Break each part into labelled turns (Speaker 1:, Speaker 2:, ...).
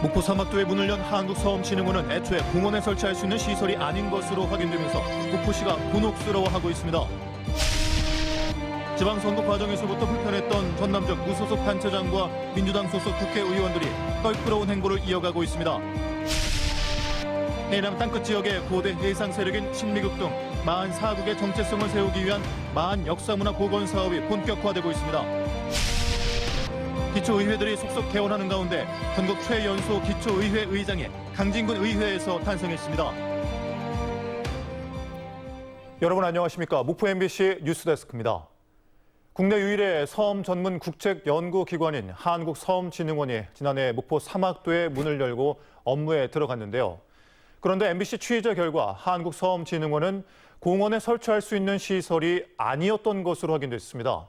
Speaker 1: 목포 사막도에 문을 연 한국서엄진흥원은 애초에 공원에 설치할 수 있는 시설이 아닌 것으로 확인되면서 목포시가 곤혹스러워하고 있습니다. 지방선거 과정에서부터 불편했던 전남적 무소속 단체장과 민주당 소속 국회의원들이 껄끄러운 행보를 이어가고 있습니다. 해남 땅끝 지역의 고대 해상 세력인 신미국 등 44국의 정체성을 세우기 위한 마한 역사문화 복원 사업이 본격화되고 있습니다. 기초의회들이 속속 개원하는 가운데 전국 최연소 기초의회 의장이 강진군 의회에서 탄생했습니다. 여러분 안녕하십니까? 목포 MBC 뉴스데스크입니다. 국내 유일의 서엄 전문 국책연구기관인 한국서엄진흥원이 지난해 목포 사막도에 문을 열고 업무에 들어갔는데요. 그런데 MBC 취재 결과 한국서엄진흥원은 공원에 설치할 수 있는 시설이 아니었던 것으로 확인됐습니다.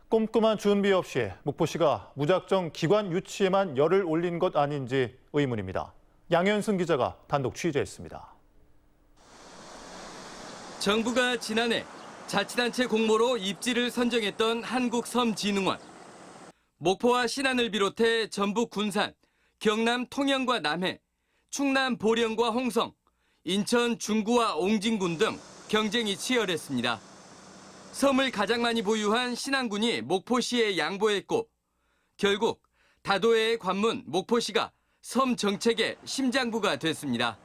Speaker 1: 꼼꼼한 준비 없이 목포시가 무작정 기관 유치에만 열을 올린 것 아닌지 의문입니다. 양현승 기자가 단독 취재했습니다.
Speaker 2: 정부가 지난해 자치단체 공모로 입지를 선정했던 한국섬진흥원. 목포와 신안을 비롯해 전북 군산, 경남 통영과 남해, 충남 보령과 홍성, 인천 중구와 옹진군 등 경쟁이 치열했습니다. 섬을 가장 많이 보유한 신안군이 목포시에 양보했고 결국 다도해의 관문 목포시가 섬 정책의 심장부가 됐습니다.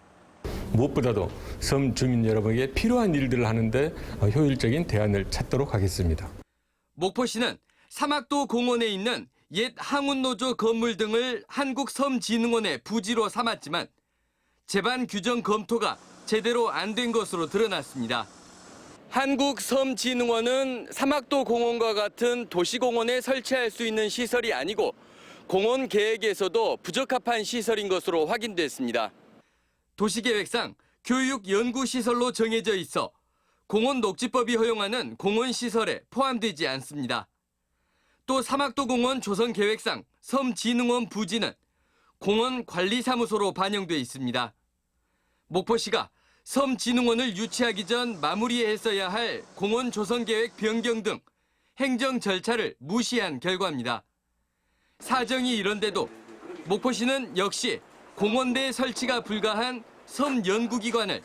Speaker 3: 무엇보다도 섬 주민 여러분에게 필요한 일들을 하는데 효율적인 대안을 찾도록 하겠습니다.
Speaker 2: 목포시는 사막도 공원에 있는 옛 항운노조 건물 등을 한국섬진흥원의 부지로 삼았지만 제반 규정 검토가 제대로 안 된 것으로 드러났습니다. 한국섬진흥원은 사막도 공원과 같은 도시공원에 설치할 수 있는 시설이 아니고 공원 계획에서도 부적합한 시설인 것으로 확인됐습니다. 도시계획상 교육연구시설로 정해져 있어 공원녹지법이 허용하는 공원시설에 포함되지 않습니다. 또 사막도공원 조성계획상 섬진흥원 부지는 공원관리사무소로 반영돼 있습니다. 목포시가 섬진흥원을 유치하기 전 마무리했어야 할 공원 조성계획 변경 등 행정 절차를 무시한 결과입니다. 사정이 이런데도 목포시는 역시 공원대 설치가 불가한 섬 연구기관을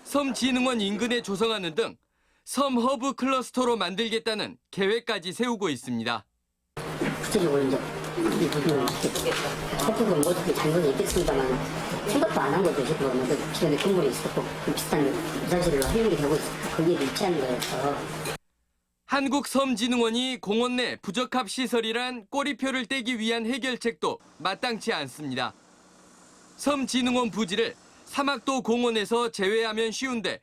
Speaker 2: 섬진흥원 인근에 조성하는 등 섬 허브 클러스터로 만들겠다는 계획까지 세우고 있습니다.
Speaker 4: 구체적으로 이제 이 부분을 폭풍은 모두 장면이 있겠습니다만 생각도 안 한 거죠. 지금 기존에 건물이 있었고 비슷한 무사실로 활용이 되고 있어서 거기에 위치한 거여서.
Speaker 2: 한국섬진흥원이 공원 내 부적합 시설이란 꼬리표를 떼기 위한 해결책도 마땅치 않습니다. 섬진흥원 부지를 사막도 공원에서 제외하면 쉬운데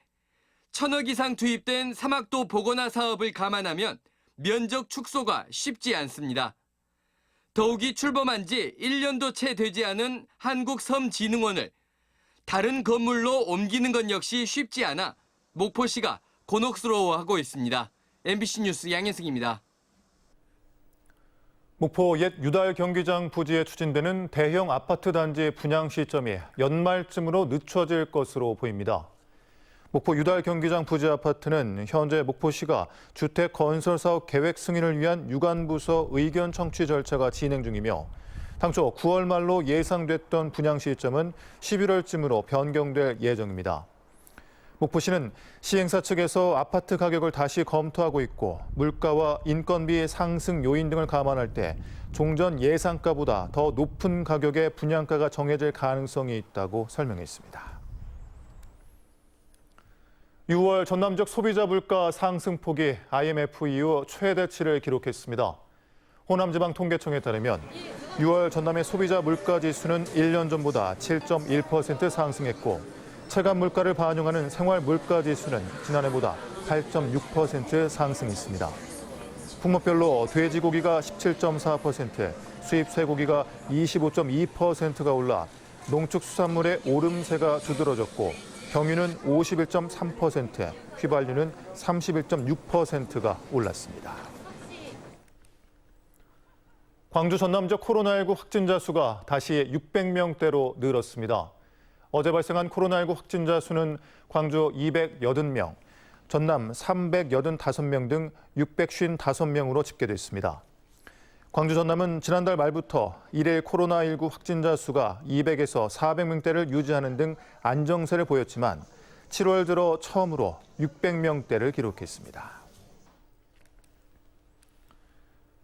Speaker 2: 1,000억 이상 투입된 사막도 복원화 사업을 감안하면 면적 축소가 쉽지 않습니다. 더욱이 출범한 지 1년도 채 되지 않은 한국섬진흥원을 다른 건물로 옮기는 건 역시 쉽지 않아 목포시가 곤혹스러워하고 있습니다. MBC 뉴스 양현승입니다.
Speaker 1: 목포 옛 유달 경기장 부지에 추진되는 대형 아파트 단지 분양 시점이 연말쯤으로 늦춰질 것으로 보입니다. 목포 유달 경기장 부지 아파트는 현재 목포시가 주택 건설 사업 계획 승인을 위한 유관부서 의견 청취 절차가 진행 중이며 당초 9월 말로 예상됐던 분양 시점은 11월쯤으로 변경될 예정입니다. 목포시는 시행사 측에서 아파트 가격을 다시 검토하고 있고 물가와 인건비 상승 요인 등을 감안할 때 종전 예상가보다 더 높은 가격의 분양가가 정해질 가능성이 있다고 설명했습니다. 6월 전남적 소비자 물가 상승폭이 IMF 이후 최대치를 기록했습니다. 호남지방통계청에 따르면 6월 전남의 소비자 물가 지수는 1년 전보다 7.1% 상승했고 체감 물가를 반영하는 생활 물가 지수는 지난해보다 8.6% 상승했습니다. 품목별로 돼지고기가 17.4%, 수입 쇠고기가 25.2%가 올라 농축수산물의 오름세가 두드러졌고 경유는 51.3%, 휘발유는 31.6%가 올랐습니다. 광주 전남적 코로나19 확진자 수가 다시 600명대로 늘었습니다. 어제 발생한 코로나19 확진자 수는 광주 280명, 전남 385명 등 655명으로 집계됐습니다. 광주 전남은 지난달 말부터 일일 코로나19 확진자 수가 200에서 400명대를 유지하는 등 안정세를 보였지만 7월 들어 처음으로 600명대를 기록했습니다.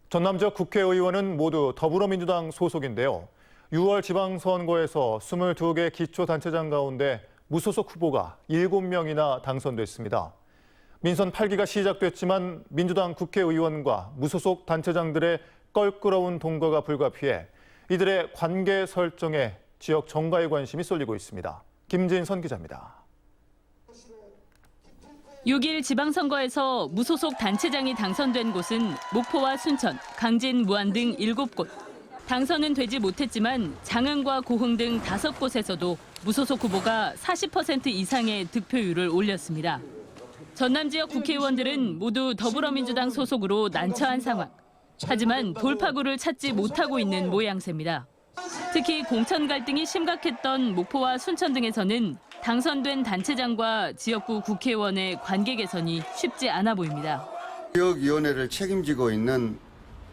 Speaker 1: 전남 지역 국회의원은 모두 더불어민주당 소속인데요. 6월 지방선거에서 22개 기초단체장 가운데 무소속 후보가 7명이나 당선됐습니다. 민선 8기가 시작됐지만 민주당 국회의원과 무소속 단체장들의 껄끄러운 동거가 불가피해 이들의 관계 설정에 지역 정가의 관심이 쏠리고 있습니다. 김진선 기자입니다.
Speaker 5: 6일 지방선거에서 무소속 단체장이 당선된 곳은 목포와 순천, 강진, 무안 등 7곳. 당선은 되지 못했지만 장흥과 고흥 등 5곳에서도 무소속 후보가 40% 이상의 득표율을 올렸습니다. 전남 지역 국회의원들은 모두 더불어민주당 소속으로 난처한 상황. 하지만 돌파구를 찾지 못하고 있는 모양새입니다. 특히 공천 갈등이 심각했던 목포와 순천 등에서는 당선된 단체장과 지역구 국회의원의 관계 개선이 쉽지 않아 보입니다.
Speaker 6: 지역위원회를 책임지고 있는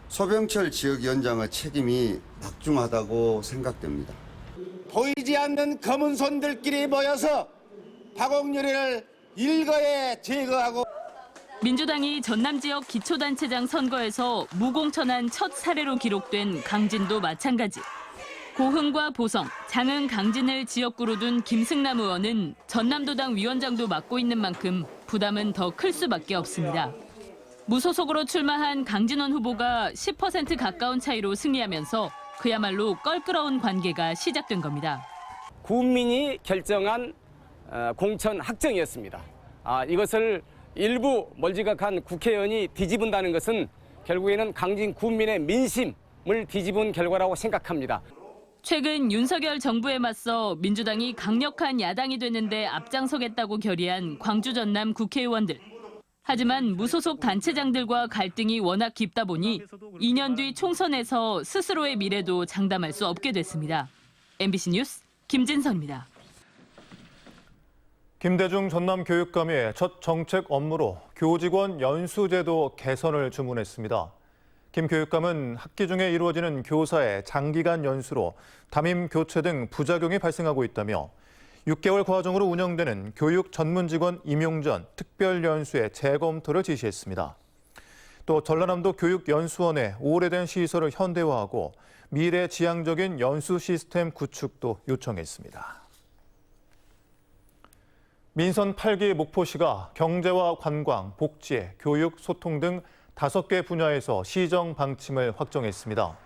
Speaker 6: 소병철 지역위원장의 책임이 막중하다고 생각됩니다.
Speaker 7: 보이지 않는 검은 손들끼리 모여서 박옥렬을 일거에 제거하고
Speaker 5: 민주당이 전남 지역 기초단체장 선거에서 무공천한 첫 사례로 기록된 강진도 마찬가지. 고흥과 보성, 장흥, 강진을 지역구로 둔 김승남 의원은 전남도당 위원장도 맡고 있는 만큼 부담은 더 클 수밖에 없습니다. 무소속으로 출마한 강진원 후보가 10% 가까운 차이로 승리하면서 그야말로 껄끄러운 관계가 시작된 겁니다.
Speaker 8: 국민이 결정한 공천 확정이었습니다. 이것을 일부 멀지각한 국회의원이 뒤집은다는 것은 결국에는 강진 국민의 민심을 뒤집은 결과라고 생각합니다.
Speaker 5: 최근 윤석열 정부에 맞서 민주당이 강력한 야당이 되는데 앞장서겠다고 결의한 광주 전남 국회의원들. 하지만 무소속 단체장들과 갈등이 워낙 깊다 보니 2년 뒤 총선에서 스스로의 미래도 장담할 수 없게 됐습니다. MBC 뉴스 김진선입니다.
Speaker 1: 김대중 전남교육감이 첫 정책 업무로 교직원 연수제도 개선을 주문했습니다. 김 교육감은 학기 중에 이루어지는 교사의 장기간 연수로 담임 교체 등 부작용이 발생하고 있다며 6개월 과정으로 운영되는 교육 전문직원 임용 전 특별연수의 재검토를 지시했습니다. 또 전라남도 교육연수원의 오래된 시설을 현대화하고 미래지향적인 연수 시스템 구축도 요청했습니다. 민선 8기 목포시가 경제와 관광, 복지, 교육, 소통 등 5개 분야에서 시정 방침을 확정했습니다.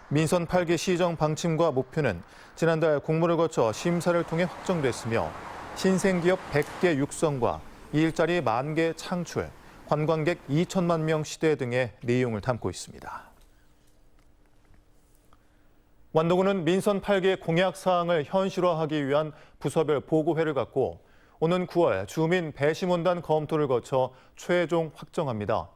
Speaker 1: 민선 8기 시정 방침과 목표는 지난달 공모를 거쳐 심사를 통해 확정됐으며 신생기업 100개 육성과 일자리 10,000개 창출, 관광객 2천만 명 시대 등의 내용을 담고 있습니다. 완도군은 민선 8기의 공약 사항을 현실화하기 위한 부서별 보고회를 갖고 오는 9월 주민 배심원단 검토를 거쳐 최종 확정합니다.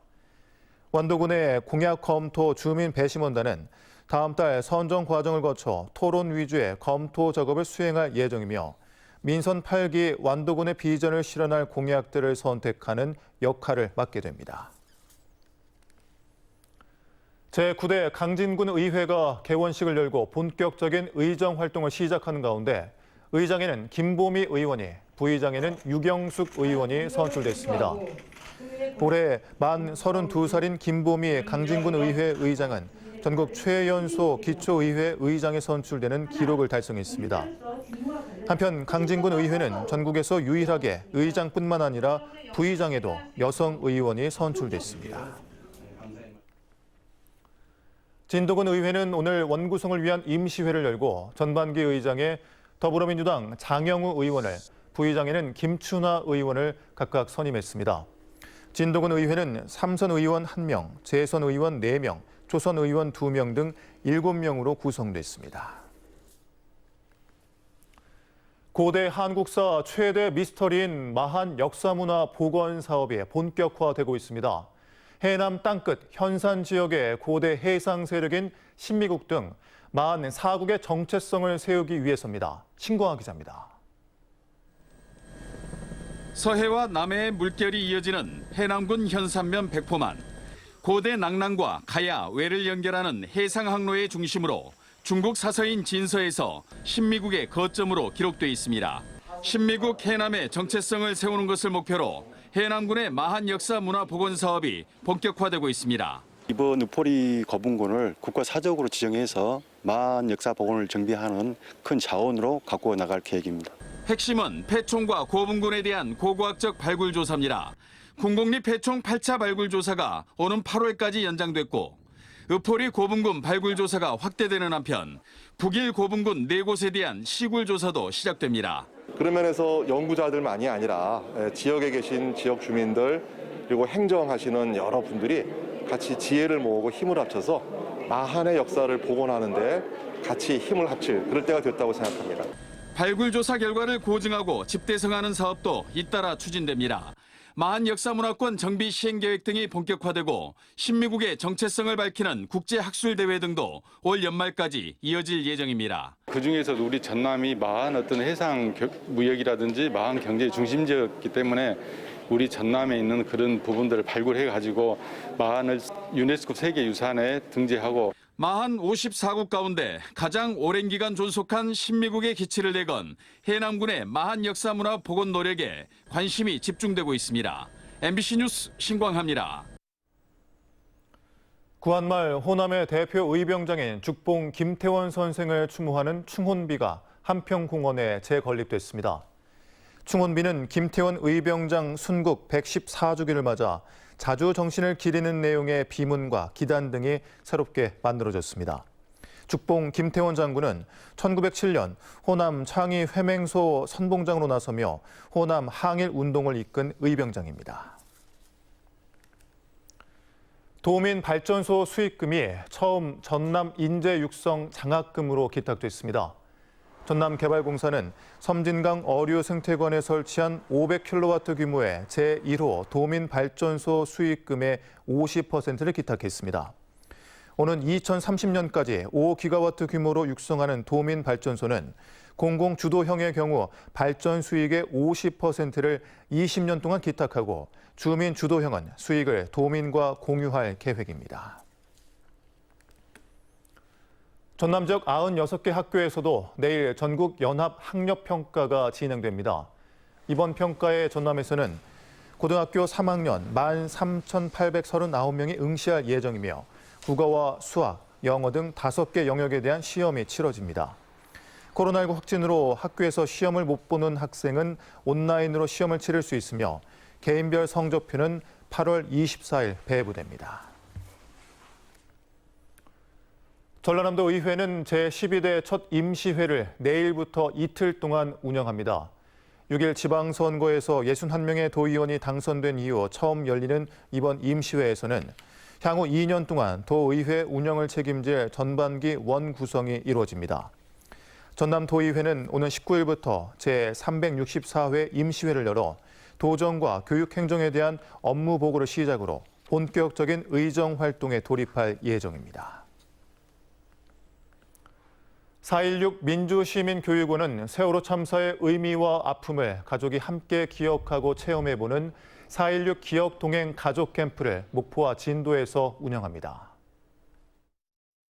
Speaker 1: 완도군의 공약 검토 주민 배심원단은 다음 달 선정 과정을 거쳐 토론 위주의 검토 작업을 수행할 예정이며 민선 8기 완도군의 비전을 실현할 공약들을 선택하는 역할을 맡게 됩니다. 제9대 강진군 의회가 개원식을 열고 본격적인 의정 활동을 시작하는 가운데 의장에는 김보미 의원이, 부의장에는 유경숙 의원이 선출됐습니다. 올해 만 32살인 김보미 강진군 의회 의장은 전국 최연소 기초의회 의장에 선출되는 기록을 달성했습니다. 한편 강진군 의회는 전국에서 유일하게 의장뿐만 아니라 부의장에도 여성 의원이 선출됐습니다. 진도군 의회는 오늘 원구성을 위한 임시회를 열고 전반기 의장에 더불어민주당 장영우 의원을, 부의장에는 김춘하 의원을 각각 선임했습니다. 진도군 의회는 3선 의원 1명, 재선 의원 4명, 초선 의원 2명 등 7명으로 구성됐습니다. 고대 한국사 최대 미스터리인 마한 역사문화 복원 사업이 본격화되고 있습니다. 해남 땅끝 현산 지역의 고대 해상 세력인 신미국 등 44국의 정체성을 세우기 위해서입니다. 신광하 기자입니다.
Speaker 9: 서해와 남해의 물결이 이어지는 해남군 현산면 백포만. 고대 낭랑과 가야, 외를 연결하는 해상 항로의 중심으로 중국 사서인 진서에서 신미국의 거점으로 기록돼 있습니다. 신미국 해남의 정체성을 세우는 것을 목표로 해남군의 마한 역사 문화 복원 사업이 본격화되고 있습니다.
Speaker 10: 이번 우포리 거분군을 국가사적으로 지정해서 마한 역사 복원을 정비하는 큰 자원으로 갖고 나갈 계획입니다.
Speaker 9: 핵심은 폐총과 고분군에 대한 고고학적 발굴 조사입니다. 군곡리 폐총 8차 발굴 조사가 오는 8월까지 연장됐고 우포리 고분군 발굴 조사가 확대되는 한편 북일 고분군 4곳에 대한 시굴 조사도 시작됩니다.
Speaker 11: 그런 면에서 연구자들만이 아니라 지역에 계신 지역 주민들 그리고 행정하시는 여러분들이 같이 지혜를 모으고 힘을 합쳐서 마한의 역사를 복원하는 데 같이 힘을 합칠 그럴 때가 됐다고 생각합니다.
Speaker 9: 발굴 조사 결과를 고증하고 집대성하는 사업도 잇따라 추진됩니다. 마한 역사문화권 정비 시행계획 등이 본격화되고 신미국의 정체성을 밝히는 국제학술대회 등도 올 연말까지 이어질 예정입니다.
Speaker 12: 그중에서도 우리 전남이 마한 어떤 해상 무역이라든지 마한 경제의 중심지였기 때문에 우리 전남에 있는 그런 부분들을 발굴해가지고 마한을 유네스코 세계유산에 등재하고
Speaker 9: 마한 54국 가운데 가장 오랜 기간 존속한 신미국의 기치를 내건 해남군의 마한 역사문화 복원 노력에 관심이 집중되고 있습니다. MBC 뉴스 신광하입니다.
Speaker 1: 구한말 호남의 대표 의병장인 죽봉 김태원 선생을 추모하는 충혼비가 한평공원에 재건립됐습니다. 충혼비는 김태원 의병장 순국 114주기를 맞아 자주 정신을 기리는 내용의 비문과 기단 등이 새롭게 만들어졌습니다. 죽봉 김태원 장군은 1907년 호남 창의 회맹소 선봉장으로 나서며 호남 항일 운동을 이끈 의병장입니다. 도민 발전소 수익금이 처음 전남 인재 육성 장학금으로 기탁됐습니다. 전남개발공사는 섬진강 어류 생태관에 설치한 500kW 규모의 제1호 도민발전소 수익금의 50%를 기탁했습니다. 오는 2030년까지 5GW 규모로 육성하는 도민발전소는 공공주도형의 경우 발전 수익의 50%를 20년 동안 기탁하고 주민주도형은 수익을 도민과 공유할 계획입니다. 전남 지역 96개 학교에서도 내일 전국 연합 학력 평가가 진행됩니다. 이번 평가에 전남에서는 고등학교 3학년 13,839명이 응시할 예정이며 국어와 수학, 영어 등 5개 영역에 대한 시험이 치러집니다. 코로나19 확진으로 학교에서 시험을 못 보는 학생은 온라인으로 시험을 치를 수 있으며 개인별 성적표는 8월 24일 배부됩니다. 전라남도 의회는 제12대 첫 임시회를 내일부터 이틀 동안 운영합니다. 6일 지방선거에서 61명의 도의원이 당선된 이후 처음 열리는 이번 임시회에서는 향후 2년 동안 도의회 운영을 책임질 전반기 원 구성이 이루어집니다. 전남도의회는 오는 19일부터 제364회 임시회를 열어 도정과 교육행정에 대한 업무 보고를 시작으로 본격적인 의정 활동에 돌입할 예정입니다. 4.16 민주시민교육원은 세월호 참사의 의미와 아픔을 가족이 함께 기억하고 체험해보는 4.16 기억동행 가족 캠프를 목포와 진도에서 운영합니다.